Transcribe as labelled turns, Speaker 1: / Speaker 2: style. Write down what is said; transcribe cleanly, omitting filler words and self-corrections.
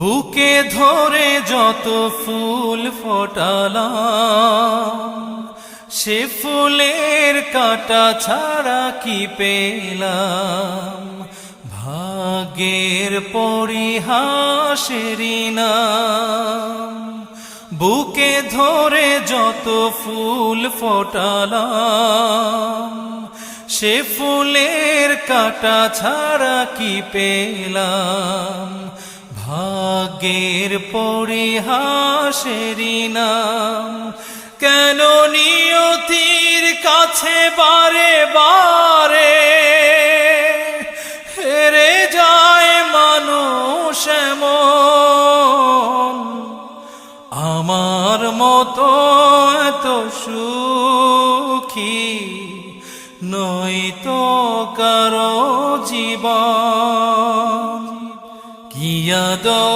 Speaker 1: বুকে ধরে যত ফুল ফোটালাম, সে ফুলের কাঁটা ছাড়া কি পেলাম। ভাগ্যের পরিহাসেরই নাম। বুকে ধরে যত ফুল ফোটালাম, সে ফুলের কাঁটা ছাড়া কি পেলাম। ভাগ্যের পরিহাসেরই নাম। কেন নিয়তির কাছে বারে বারে হেরে যায় মানুষ এমন। আমার মতো এত সুখী নয়তো কারো জীবন। কি আদর